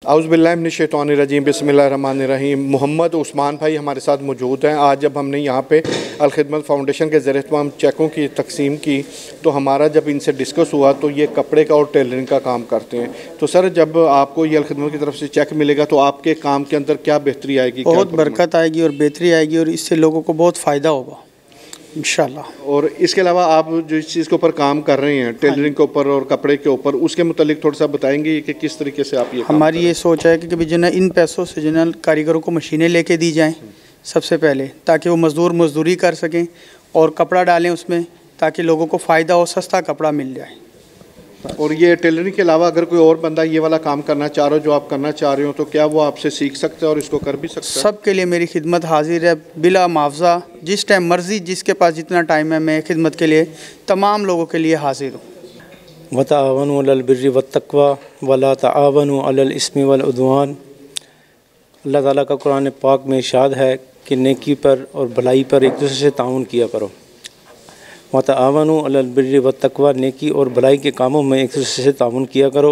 औज़ुबिल्लाहिमिनश्शैतानिर्रजीम बिस्मिल्लाहिर्रहमानिर्रहीम। मोहम्मद उस्मान भाई हमारे साथ मौजूद हैं। आज जब हमने यहाँ पे अल खिदमत फाउंडेशन के ज़रिए तमाम चेकों की तकसीम की तो हमारा जब इनसे डिस्कस हुआ तो ये कपड़े का और टेलरिंग का काम करते हैं। तो सर, जब आपको ये अल खिदमत की तरफ से चेक मिलेगा तो आपके काम के अंदर क्या बेहतरी आएगी? बहुत बरकत आएगी और बेहतरी आएगी और इससे लोगों को बहुत फ़ायदा होगा इंशाल्लाह। और इसके अलावा आप जो इस चीज़ के ऊपर काम कर रहे हैं, टेलरिंग के ऊपर और कपड़े के ऊपर, उसके मुतालिक थोड़ा सा बताएंगे कि किस तरीके से आप ये हमारी ये सोच है कि जो ना इन पैसों से जो ना कारीगरों को मशीनें लेके दी जाएं सबसे पहले, ताकि वो मज़दूरी कर सकें और कपड़ा डालें उसमें, ताकि लोगों को फ़ायदा हो, सस्ता कपड़ा मिल जाए। और ये टेलरिंग के अलावा अगर कोई और बंदा ये वाला काम करना चाह रहे हो जो आप करना चाह रहे हो तो क्या वो आपसे सीख सकते हैं और इसको कर भी सकते हैं? सबके लिए मेरी खिदमत हाजिर है बिला मुआवजा, जिस टाइम मर्ज़ी, जिसके पास जितना टाइम है, मैं खिदमत के लिए तमाम लोगों के लिए हाजिर हूँ। वताअवनु अलल बिर्रि वत्तक़वा वला ताअवनु अलल इस्मि वल उद्वान। अल्लाह ताला का कुरान पाक में इरशाद है कि नेकी पर और भलाई पर एक दूसरे से ताउन किया करो। वताअवनु अलल बिर्रि वत्तक़वा, नेकी और भलाई के कामों में एक दूसरे से ताउन किया करो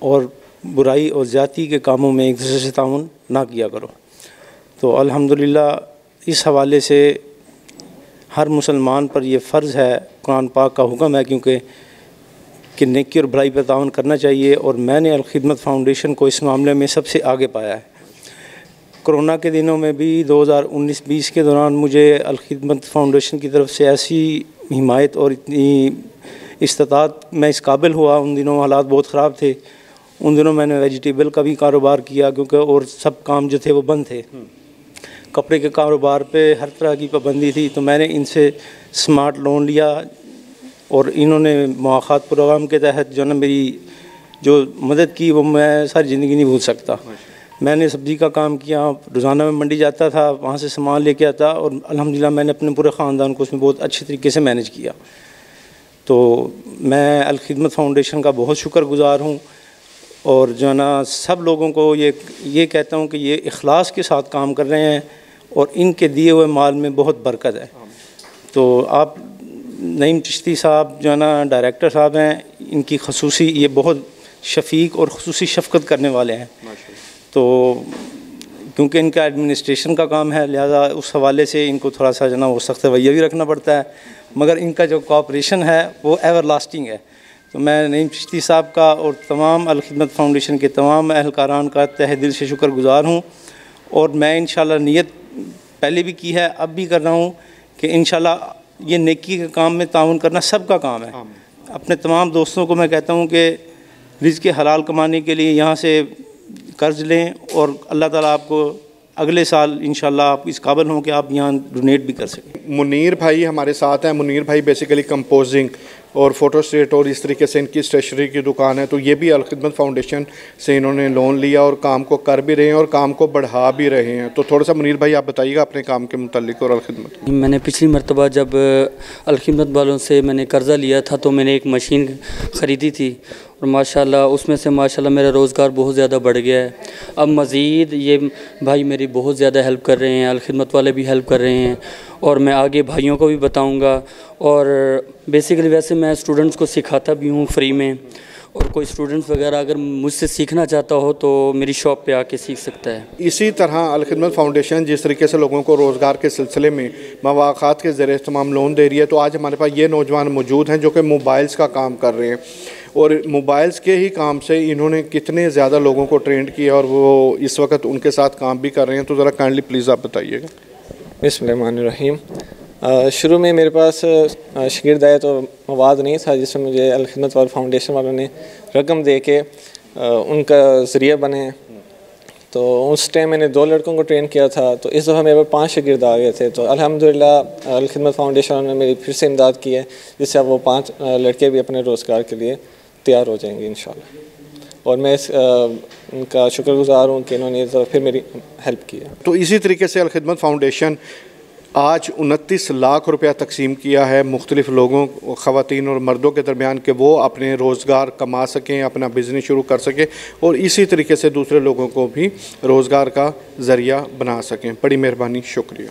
और बुराई और ज़्यादती के कामों में एक दूसरे से ताउन ना किया करो। तो अल्हम्दुलिल्लाह इस हवाले से हर मुसलमान पर यह फ़र्ज़ है, कुरान पाक का हुक्म है कि नेकी और भलाई पर ताउन करना चाहिए। और मैंने अल खिदमत फाउंडेशन को इस मामले में सबसे आगे पाया है। कोरोना के दिनों में भी 2019-20 के दौरान मुझे अल खिदमत फाउंडेशन की तरफ से ऐसी हिमायत और इतनी इस्तात मैं इस काबिल हुआ। उन दिनों हालात बहुत ख़राब थे। उन दिनों मैंने वेजिटेबल का भी कारोबार किया, क्योंकि और सब काम जो थे वो बंद थे। कपड़े के कारोबार पे हर तरह की पाबंदी थी। तो मैंने इनसे स्मार्ट लोन लिया और इन्होंने मुआख़ात प्रोग्राम के तहत जो ना मेरी जो मदद की वो मैं सारी ज़िंदगी नहीं भूल सकता। मैंने सब्ज़ी का काम किया, रोज़ाना में मंडी जाता था, वहाँ से सामान लेके आता और अल्हम्दुलिल्लाह मैंने अपने पूरे ख़ानदान को उसमें बहुत अच्छे तरीके से मैनेज किया। तो मैं अल खिदमत फाउंडेशन का बहुत शुक्रगुज़ार हूँ और जो है ना सब लोगों को ये कहता हूँ कि ये इखलास के साथ काम कर रहे हैं और इनके दिए हुए माल में बहुत बरकत है। तो आप नईम चिश्ती साहब जो है ना डायरेक्टर साहब हैं, इनकी खसूसी ये बहुत शफ़ीक और खसूसी शफ़क़त करने वाले हैं। तो क्योंकि इनका एडमिनिस्ट्रेशन का काम है, लिहाजा उस हवाले से इनको थोड़ा सा जो ना वो सख्त रवैया भी रखना पड़ता है, मगर इनका जो कोऑपरेशन है वो एवर लास्टिंग है। तो मैं नईम चिश्ती साहब का और तमाम अल खिदमत फाउंडेशन के तमाम अहलकारान का तहे दिल से शुक्रगुज़ार हूँ। और मैं इंशाल्लाह नियत पहले भी की है, अब भी कर रहा हूँ कि इंशाल्लाह ये नेकी के काम में ताउन करना सबका काम है। अपने तमाम दोस्तों को मैं कहता हूँ कि रिज़्क़ हलाल कमाने के लिए यहाँ से कर्ज़ लें और अल्लाह ताला आपको अगले साल इंशाल्लाह आप इस काबिल हों कि आप यहाँ डोनेट भी कर सकें। मुनीर भाई हमारे साथ हैं। मुनीर भाई बेसिकली कंपोजिंग और फ़ोटो स्टेट और इस तरीके से इनकी स्टेशनरी की दुकान है। तो ये भी अल खिदमत फाउंडेशन से इन्होंने लोन लिया और काम को कर भी रहे हैं और काम को बढ़ा भी रहे हैं। तो थोड़ा सा मुनीर भाई आप बताइएगा अपने काम के मुतालिक और अल खिदमत। मैंने पिछली मरतबा जब अल खिदमत वालों से मैंने कर्ज़ा लिया था तो मैंने एक मशीन ख़रीदी थी और माशाल्लाह उसमें से माशाल्लाह मेरा रोज़गार बहुत ज़्यादा बढ़ गया है। अब मज़ीद ये भाई मेरी बहुत ज़्यादा हेल्प कर रहे हैं, अल खिदमत वाले भी हेल्प कर रहे हैं और मैं आगे भाइयों को भी बताऊंगा। और बेसिकली वैसे मैं स्टूडेंट्स को सिखाता भी हूँ फ्री में, और कोई स्टूडेंट्स वगैरह अगर मुझसे सीखना चाहता हो तो मेरी शॉप पे आके सीख सकता है। इसी तरह अल खिदमत फाउंडेशन जिस तरीके से लोगों को रोज़गार के सिलसिले में मवाक़ात के ज़रिए तमाम लोन दे रही है, तो आज हमारे पास ये नौजवान मौजूद हैं जो कि मोबाइल्स का काम कर रहे हैं और मोबाइल्स के ही काम से इन्होंने कितने ज़्यादा लोगों को ट्रेंड किया और वो इस वक्त उनके साथ काम भी कर रहे हैं। तो ज़रा काइंडली प्लीज़ आप बताइएगा। बिस्मिल्लाहिर्रहमानिर्रहीम। शुरू में मेरे पास शागिर्द आया तो मवाद नहीं था, जिसमें मुझे अल खिदमत वाल फाउंडेशन वालों ने रकम दे के उनका ज़रिया बने। तो उस टाइम मैंने 2 लड़कों को ट्रेन किया था, तो इस दफ़ा मेरे पास 5 शागिर्द आ गए थे। तो अल्हम्दुलिल्लाह अल खिदमत फाउंडेशन ने मेरी फिर से इमदाद की है, जिससे अब वो 5 लड़के भी अपने रोज़गार के लिए तैयार हो जाएंगे इंशाल्लाह। और मैं उनका शुक्रगुज़ार हूँ कि इन्होंने फिर मेरी हेल्प की है। तो इसी तरीके से अल खिदमत फाउंडेशन आज 29 लाख रुपया तकसीम किया है मुख्तलिफ़ लोगों, ख़वातीन और मर्दों के दरमियान कि वो अपने रोज़गार कमा सकें, अपना बिज़नेस शुरू कर सकें और इसी तरीके से दूसरे लोगों को भी रोज़गार का ज़रिया बना सकें। बड़ी मेहरबानी, शुक्रिया।